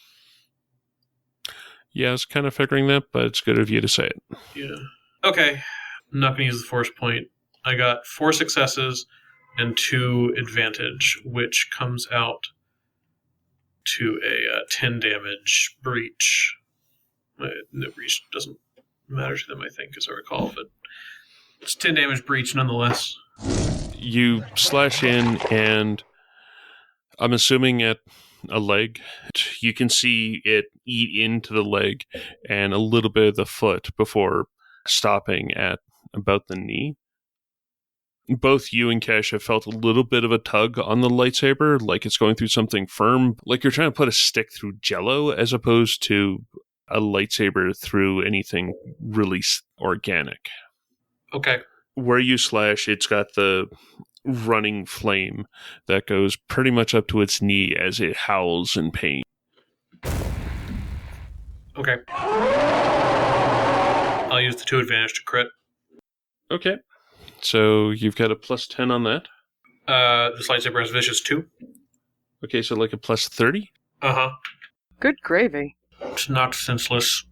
Yeah, I was kind of figuring that, but it's good of you to say it. Yeah. Okay. I'm not going to use the force point. I got 4 successes and 2 advantage, which comes out to a 10 damage breach. The breach doesn't matter to them, I think, as I recall, but it's 10 damage breach nonetheless. You slash in, and I'm assuming at a leg, you can see it eat into the leg and a little bit of the foot before stopping at about the knee. Both you and Cash have felt a little bit of a tug on the lightsaber, like it's going through something firm, like you're trying to put a stick through Jell-O as opposed to a lightsaber through anything really organic. Okay. Where you slash, it's got the running flame that goes pretty much up to its knee as it howls in pain. Okay. I'll use the 2 advantage to crit. Okay. So you've got a plus 10 on that. This lightsaber has vicious 2. Okay, so like a plus 30? Uh-huh. Good gravy. It's knocked senseless.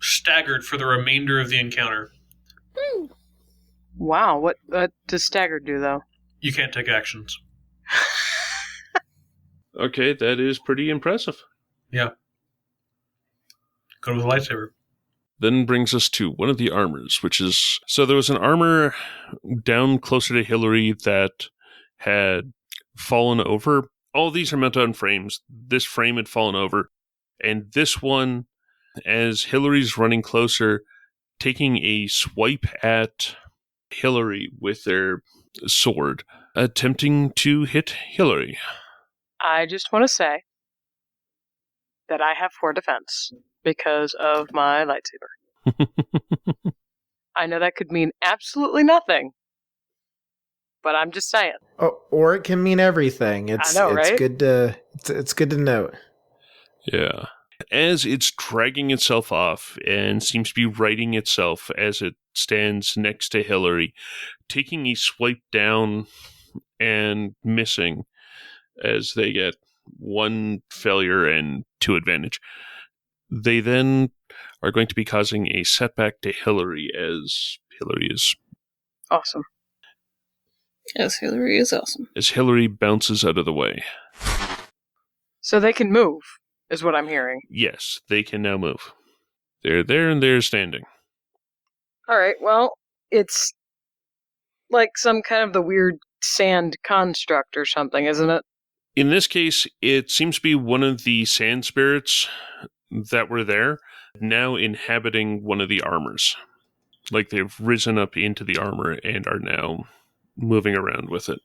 Staggered for the remainder of the encounter. Wow, what does staggered do, though? You can't take actions. Okay, that is pretty impressive. Yeah. Go with a lightsaber. Then brings us to one of the armors, which is... So there was an armor down closer to Hillary that had fallen over. All these are mounted on frames. This frame had fallen over. And this one, as Hillary's running closer, taking a swipe at Hillary with their sword, attempting to hit Hillary. I just want to say that I have 4 defense because of my lightsaber. I know that could mean absolutely nothing, but I'm just saying. Oh, or it can mean everything. I know, right? It's good to note. Yeah. As it's dragging itself off and seems to be righting itself as it stands next to Hillary, taking a swipe down and missing as they get 1 failure and 2 advantage. They then are going to be causing a setback to Hillary as Hillary is... Awesome. Yes, Hillary is awesome. As Hillary bounces out of the way. So they can move, is what I'm hearing. Yes, they can now move. They're there and they're standing. Alright, well, it's like some kind of the weird sand construct or something, isn't it? In this case, it seems to be one of the sand spirits that were there, now inhabiting one of the armors. Like they've risen up into the armor and are now moving around with it.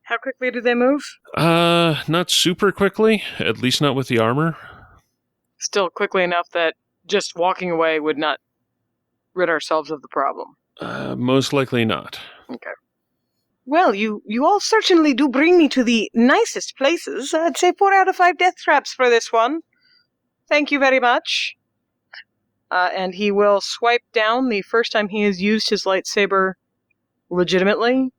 How quickly do they move? Not super quickly, at least not with the armor. Still quickly enough that just walking away would not rid ourselves of the problem. Most likely not. Okay. Well, you all certainly do bring me to the nicest places. I'd say 4 out of 5 death traps for this one. Thank you very much. And he will swipe down the first time he has used his lightsaber legitimately,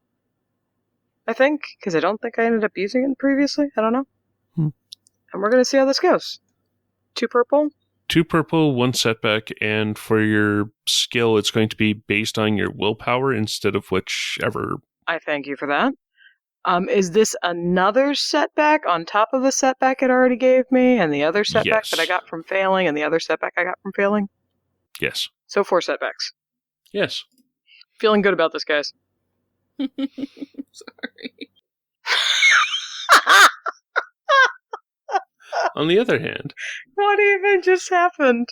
I think, because I don't think I ended up using it previously. I don't know. And we're going to see how this goes. 2 purple. 2 purple, 1 setback, and for your skill, it's going to be based on your willpower instead of whichever I thank you for that. Is this another setback on top of the setback it already gave me, and the other setback that I Yes. got from failing, and the other setback I got from failing? Yes. So 4 setbacks. Yes. Feeling good about this, guys. Sorry. On the other hand, What even just happened?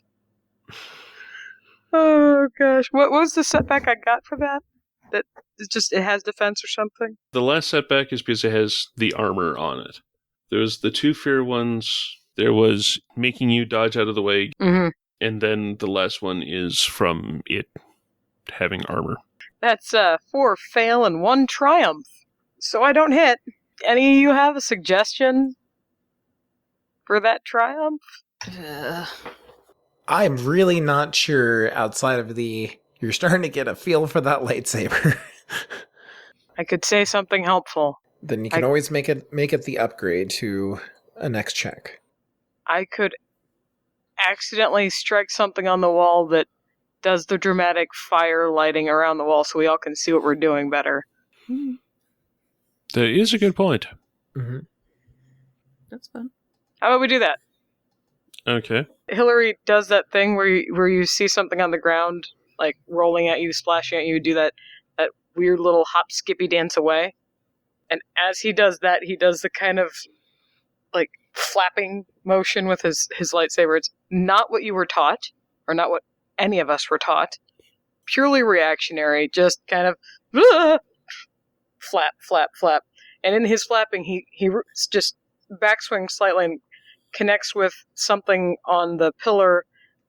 Oh gosh, what was the setback I got for that? That it has defense or something? the last setback is because it has the armor on it. There was the 2 fear ones. There was making you dodge out of the way. Mm-hmm. And then the last one is from it having armor. That's 4 fail and 1 triumph. So I don't hit. Any of you have a suggestion for that triumph? I'm really not sure outside of you're starting to get a feel for that lightsaber. I could say something helpful. Then you can always make it the upgrade to a next check. I could accidentally strike something on the wall that does the dramatic fire lighting around the wall so we all can see what we're doing better. That is a good point. Mm-hmm. That's fun. How about we do that? Okay. Hillary does that thing where you see something on the ground, like rolling at you, splashing at you, do that weird little hop skippy dance away. And as he does that, he does the kind of like flapping motion with his lightsaber. It's not what you were taught, or not what any of us were taught. Purely reactionary, just kind of flap, flap, flap. And in his flapping, he just backswings slightly and connects with something on the pillar,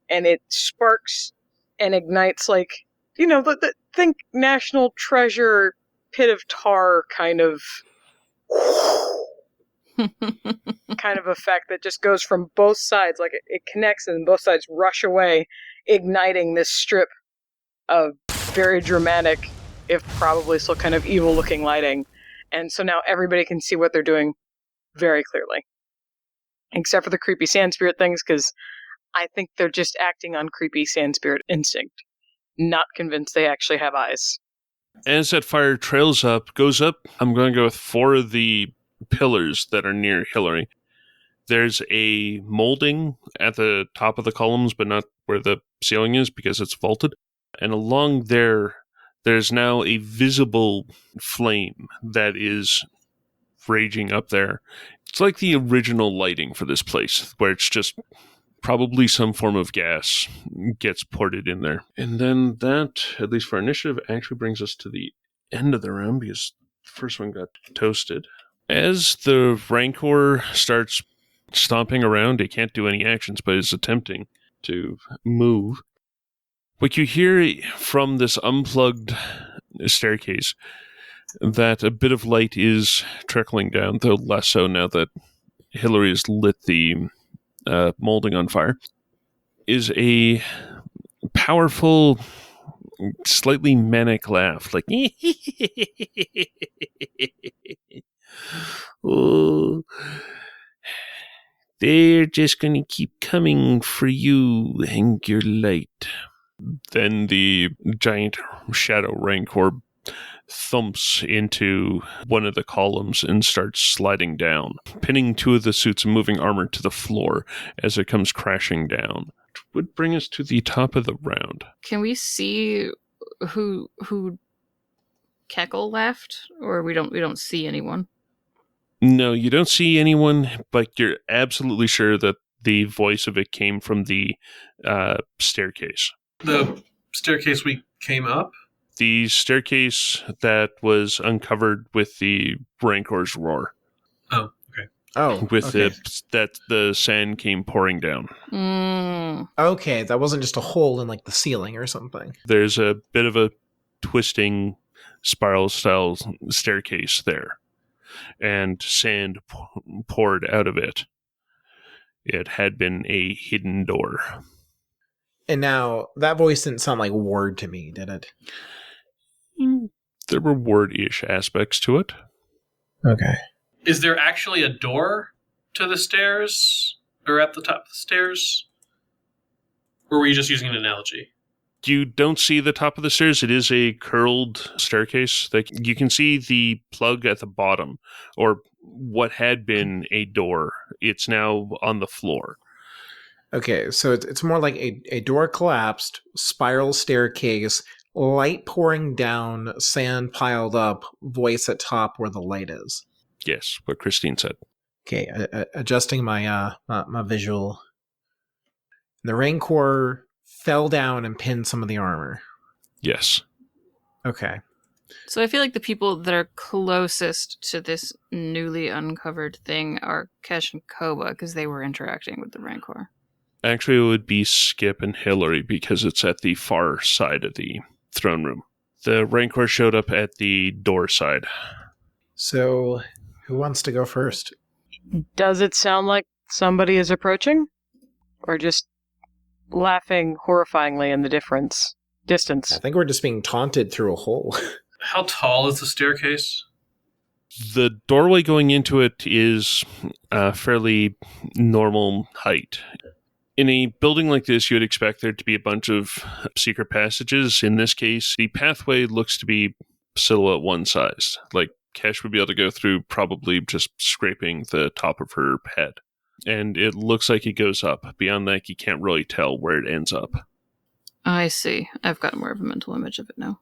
and it sparks and ignites like, think National Treasure pit of tar kind of effect that just goes from both sides, like it connects and both sides rush away, igniting this strip of very dramatic, if probably still kind of evil looking lighting. And so now everybody can see what they're doing very clearly. Except for the creepy sand spirit things, because I think they're just acting on creepy sand spirit instinct. Not convinced they actually have eyes. As that fire goes up, I'm going to go with 4 of the pillars that are near Hillary. There's a molding at the top of the columns, but not where the ceiling is because it's vaulted. And along there's now a visible flame that is raging up there. It's like the original lighting for this place, where it's just probably some form of gas gets ported in there. And then that, at least for initiative, actually brings us to the end of the round because the first one got toasted. As the Rancor starts stomping around, it can't do any actions, but is attempting to move. What you hear from this unplugged staircase, that a bit of light is trickling down, though less so now that Hillary has lit the molding on fire, is a powerful, slightly manic laugh, like oh, they're just gonna keep coming for you and your light. Then the giant shadow Rancor thumps into one of the columns and starts sliding down, pinning 2 of the suits and moving armor to the floor as it comes crashing down. Which would bring us to the top of the round. Can we see who Keckle left, or we don't see anyone? No, you don't see anyone, but you're absolutely sure that the voice of it came from the staircase. The staircase we came up? The staircase that was uncovered with the Rancor's roar. Oh, okay. Oh, with okay. the sand came pouring down. Okay, that wasn't just a hole in like the ceiling or something. There's a bit of a twisting spiral style staircase there, and sand poured out of it. It had been a hidden door. And now that voice didn't sound like Ward to me, did it? There were word-ish aspects to it. Okay. Is there actually a door to the stairs? Or at the top of the stairs? Or were you just using an analogy? You don't see the top of the stairs. It is a curled staircase. You can see the plug at the bottom, or what had been a door. It's now on the floor. Okay, so it's more like a door collapsed, spiral staircase, light pouring down, sand piled up, voice at top where the light is. Yes, what Christine said. Okay, adjusting my my visual. The Rancor fell down and pinned some of the armor. Yes. Okay. So I feel like the people that are closest to this newly uncovered thing are Kesh and Koba, because they were interacting with the Rancor. Actually, it would be Skip and Hillary because it's at the far side of the throne room. The Rancor showed up at the door side. So, who wants to go first? Does it sound like somebody is approaching? Or just laughing horrifyingly in the distance? I think we're just being taunted through a hole. How tall is the staircase? The doorway going into it is a fairly normal height. In a building like this, you would expect there to be a bunch of secret passages. In this case, the pathway looks to be silhouette one size. Like, Kesh would be able to go through probably just scraping the top of her head. And it looks like it goes up. Beyond that, you can't really tell where it ends up. I see. I've got more of a mental image of it now.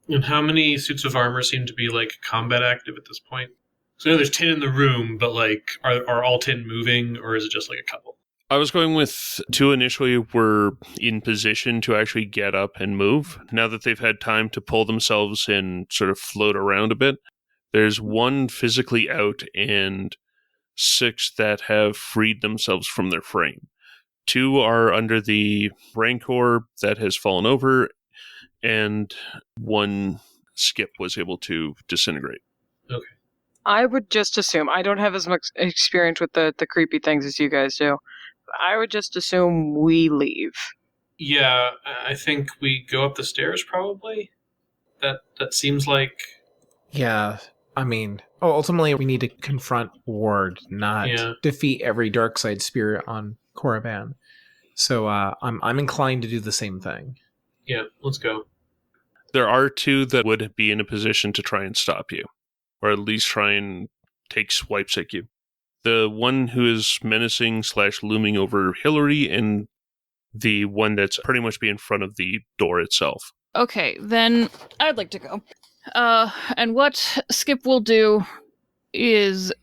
And how many suits of armor seem to be, like, combat active at this point? So I know there's 10 in the room, but, like, are all 10 moving, or is it just, like, a couple? I was going with 2 initially were in position to actually get up and move. Now that they've had time to pull themselves and sort of float around a bit, there's 1 physically out and 6 that have freed themselves from their frame. 2 are under the Rancor that has fallen over, and 1 Skip was able to disintegrate. Okay. I would just assume, I don't have as much experience with the creepy things as you guys do. I would just assume we leave. Yeah, I think we go up the stairs, probably. That seems like... Yeah, I mean, ultimately we need to confront Ward, not defeat every dark side spirit on Korriban. So I'm inclined to do the same thing. Yeah, let's go. There are 2 that would be in a position to try and stop you, or at least try and take swipes at you. The one who is menacing / looming over Hillary, and the one that's pretty much be in front of the door itself. Okay, then I'd like to go. And what Skip will do is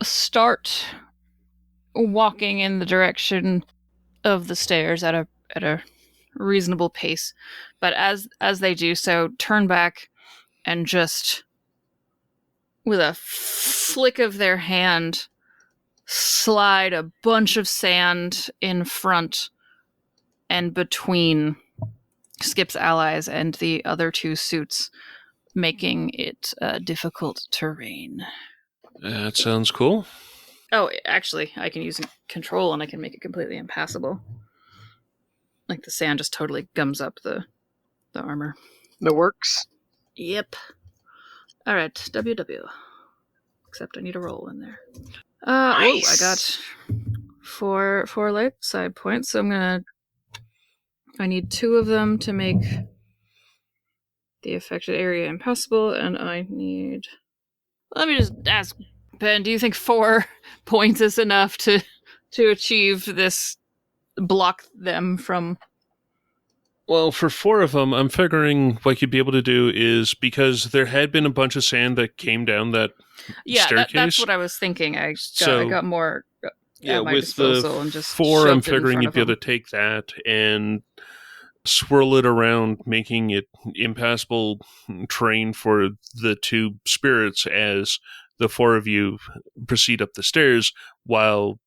start walking in the direction of the stairs at a reasonable pace. But as they do so, turn back and just, with a flick of their hand, slide a bunch of sand in front and between Skip's allies and the other 2 suits, making it difficult terrain. That sounds cool. Oh, actually, I can use control and I can make it completely impassable. Like the sand just totally gums up the armor. The works? Yep. Alright, WW. Except I need a roll in there. Nice. I got 4 light side points, so I need 2 of them to make the affected area impassable, and I need... Let me just ask, Ben, do you think 4 points is enough to achieve this, block them from... Well, for 4 of them, I'm figuring what you'd be able to do is, because there had been a bunch of sand that came down that staircase. That's what I was thinking. I got more at my with disposal the and just 4, I'm shoved it in figuring front you'd of be able them. to take that and swirl it around, making it impassable terrain for the 2 spirits as the 4 of you proceed up the stairs while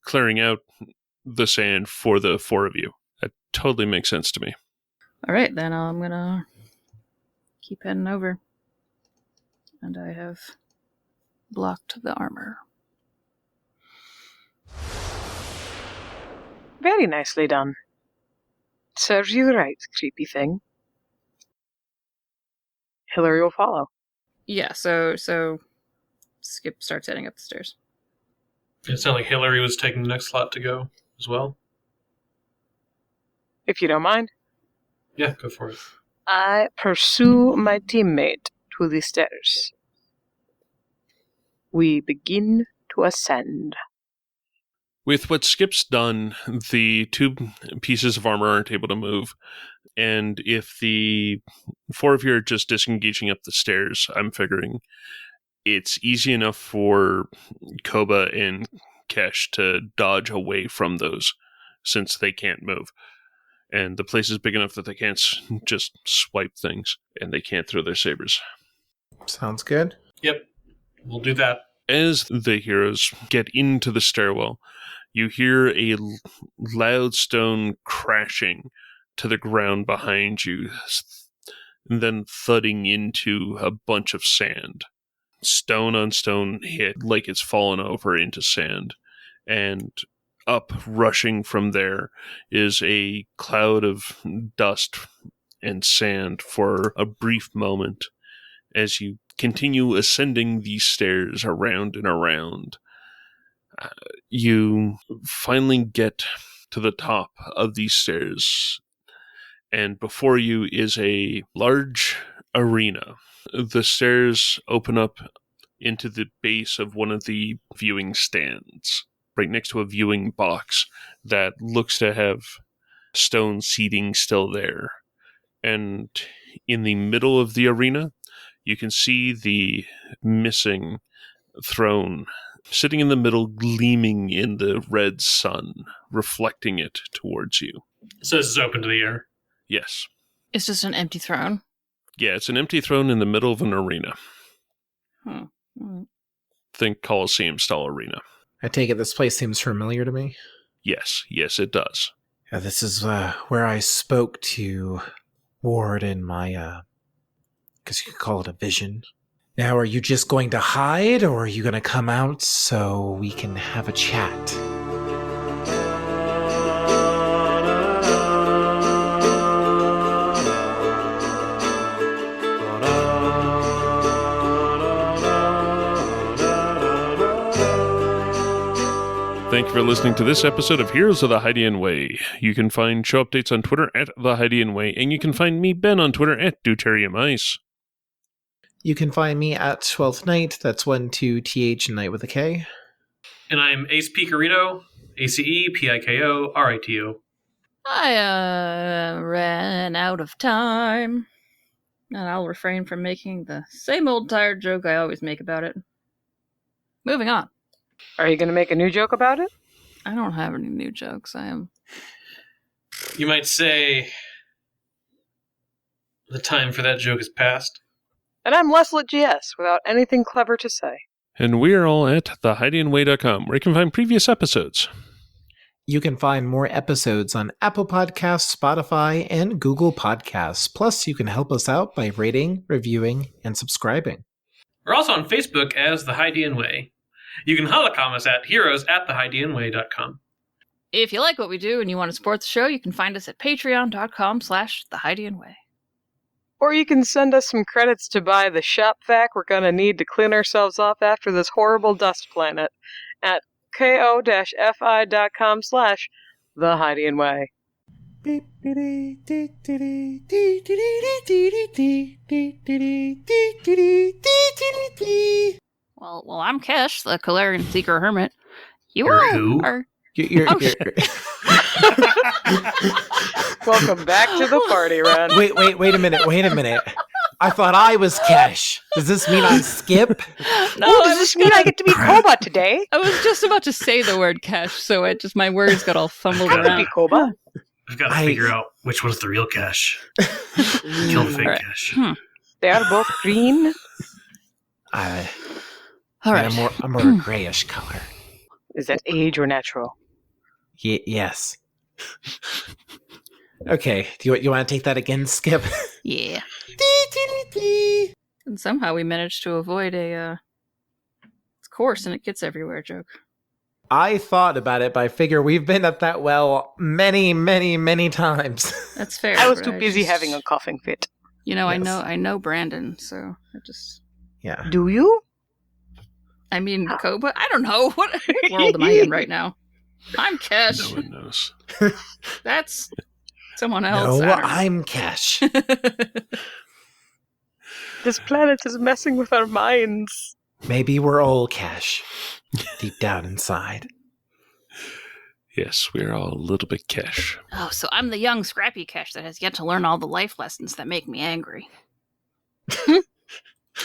clearing out the sand for the 4 of you. That totally makes sense to me. All right, then I'm gonna keep heading over. And I have blocked the armor. Very nicely done. Serves you right, creepy thing. Hillary will follow. Yeah, so Skip starts heading up the stairs. It sounded like Hillary was taking the next slot to go as well. If you don't mind. Yeah, go for it. I pursue my teammate to the stairs. We begin to ascend. With what Skip's done, the 2 pieces of armor aren't able to move. And if the 4 of you are just disengaging up the stairs, I'm figuring it's easy enough for Koba and Kesh to dodge away from those, since they can't move. And the place is big enough that they can't just swipe things, and they can't throw their sabers. Sounds good. Yep, we'll do that. As the heroes get into the stairwell, you hear a loud stone crashing to the ground behind you, and then thudding into a bunch of sand. Stone on stone hit like it's fallen over into sand. And up, rushing from there, is a cloud of dust and sand for a brief moment as you continue ascending these stairs around and around. You finally get to the top of these stairs, and before you is a large arena. The stairs open up into the base of one of the viewing stands, right next to a viewing box that looks to have stone seating still there. And in the middle of the arena, you can see the missing throne sitting in the middle, gleaming in the red sun, reflecting it towards you. So this is open to the air. Yes. It's just an empty throne. Yeah, it's an empty throne in the middle of an arena. Think Colosseum-style arena. I take it this place seems familiar to me. Yes, it does. Yeah, this is where I spoke to Ward in my, guess you could call it a vision. Now, are you just going to hide, or are you going to come out so we can have a chat? Thank you for listening to this episode of Heroes of the Hydian Way. You can find show updates on Twitter at The Hydian Way, and you can find me, Ben, on Twitter at DeuteriumIce. You can find me at 12th Night, that's 12th Night with a K. And I'm Ace Picorito, ACEPIKORITO. I ran out of time. And I'll refrain from making the same old tired joke I always make about it. Moving on. Are you going to make a new joke about it? I don't have any new jokes. I am... You might say the time for that joke is past. And I'm Leslie GS, without anything clever to say. And we are all at thehydianway.com, where you can find previous episodes. You can find more episodes on Apple Podcasts, Spotify, and Google Podcasts. Plus, you can help us out by rating, reviewing, and subscribing. We're also on Facebook as The Hydian Way. You can holocom us at heroes@thehydianway.com. If you like what we do and you want to support the show, you can find us at patreon.com/thehydianway. Or you can send us some credits to buy the shop vac we're going to need to clean ourselves off after this horrible dust planet at ko-fi.com/thehydianway. Well, I'm Kesh, the Calarian Seeker Hermit. You You're all who? are... You're Welcome back to the party, Ren. Wait a minute. I thought I was Kesh. Does this mean I'm Skip? No, Ooh, does this mean I get to be Koba today? I was just about to say the word Kesh, so my words got all fumbled I could around. be Koba. I've got to figure out which one's the real Cash. Kill the fake All right. Cash. They are both green. All right. I'm more a grayish color. Is that age or natural? Yes. Okay. Do you want to take that again, Skip? Yeah. And somehow we managed to avoid a it's coarse and it gets everywhere joke. I thought about it, but I figure we've been at that well many, many, many times. That's fair. I was but too busy having a coughing fit. You know, Yes. I know Brandon, so I just... Yeah. Do you? I mean, Koba? I don't know. What world am I in right now? I'm Kesh. No one knows. That's... Someone else. No, I don't know. I'm Cash. This planet is messing with our minds. Maybe we're all Cash, deep down inside. Yes, we're all a little bit Kesh. Oh, so I'm the young, scrappy Kesh that has yet to learn all the life lessons that make me angry.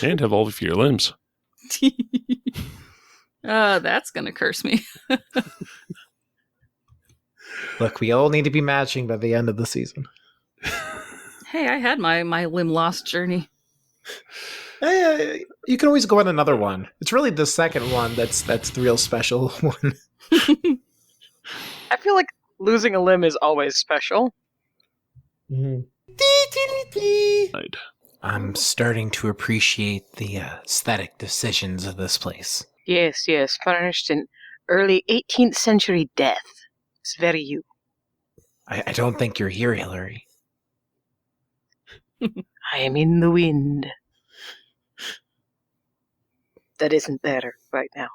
And have all of your limbs. That's gonna curse me. Look, we all need to be matching by the end of the season. Hey, I had my limb lost journey. You can always go on another one. It's really the second one that's the real special one. I feel like losing a limb is always special. Mm-hmm. I'm starting to appreciate the aesthetic decisions of this place. Yes, furnished in early 18th century death. It's very you. I don't think you're here, Hillary. I am in the wind. That isn't there right now.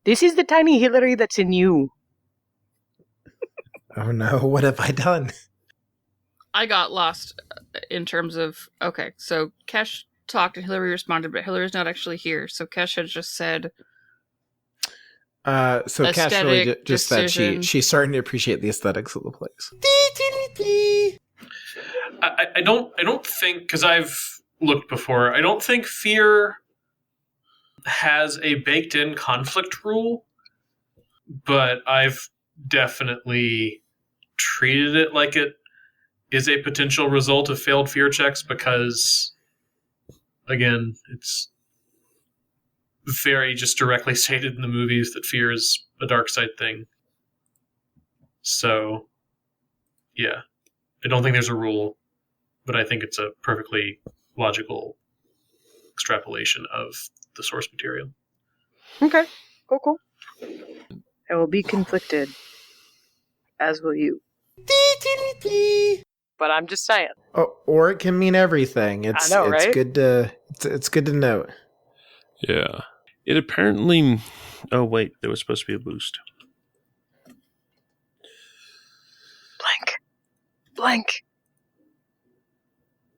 This is the tiny Hillary that's in you. Oh no, what have I done? I got lost in terms of, okay, so Kesh talked and Hillary responded, but Hillary's not actually here. So Kesh had just said... So Cash really aesthetic just that decision. she's starting to appreciate the aesthetics of the place. I don't think, because I've looked before, I don't think fear has a baked-in conflict rule, but I've definitely treated it like it is a potential result of failed fear checks because, again, it's very just directly stated in the movies that fear is a dark side thing. So, yeah. I don't think there's a rule, but I think it's a perfectly logical extrapolation of the source material. Okay, cool. I will be conflicted, as will you. But I'm just saying. Oh, or it can mean everything. It's I know, it's right? good to it's good to note. Yeah. It apparently... Oh, wait. There was supposed to be a boost. Blank.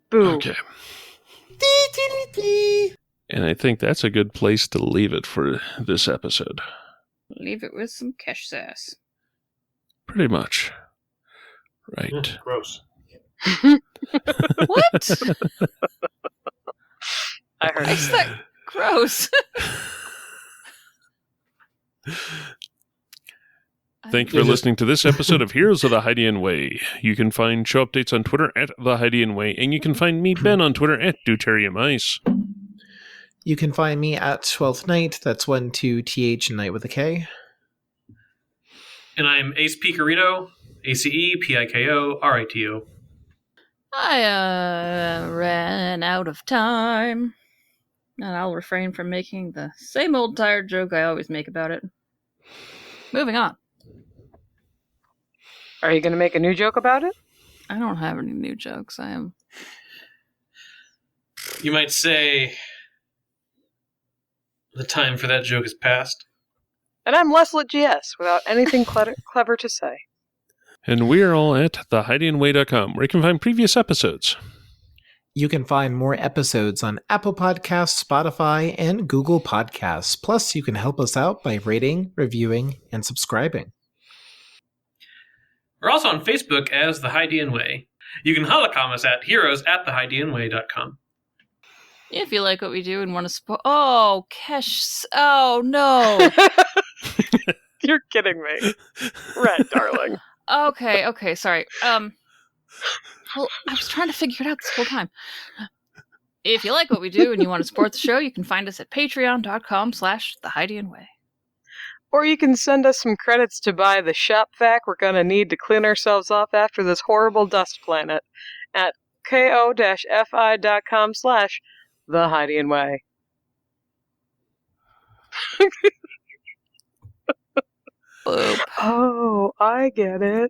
Boo. Okay. And I think that's a good place to leave it for this episode. Leave it with some Kesh sass. Pretty much. Right. Gross. What? I heard Is that gross? Thank you for listening to this episode of Heroes of the Hydian Way. You can find show updates on Twitter at The Hydian Way, and you can find me, Ben, on Twitter at Deuterium Ice. You can find me at 12th Night. That's 12th and Night with a K. And I'm Ace Picorito, ACEPIKORITO. I ran out of time. And I'll refrain from making the same old tired joke I always make about it. Moving on. Are you going to make a new joke about it? I don't have any new jokes. I am... You might say the time for that joke is past. And I'm Leslie GS, without anything clever to say. And we're all at thehydianway.com, where you can find previous episodes. You can find more episodes on Apple Podcasts, Spotify, and Google Podcasts. Plus, you can help us out by rating, reviewing, and subscribing. We're also on Facebook as The Hydian Way. You can holocom us at heroes@thehydianway.com. If you like what we do and want to support... Oh, Kesh... Oh, no. You're kidding me. Red, darling. Okay, sorry. Well, I was trying to figure it out this whole time. If you like what we do and you want to support the show, you can find us at patreon.com/thehydianway. Or you can send us some credits to buy the shop vac we're going to need to clean ourselves off after this horrible dust planet at ko-fi.com/thehydianway. Boop. Oh, I get it.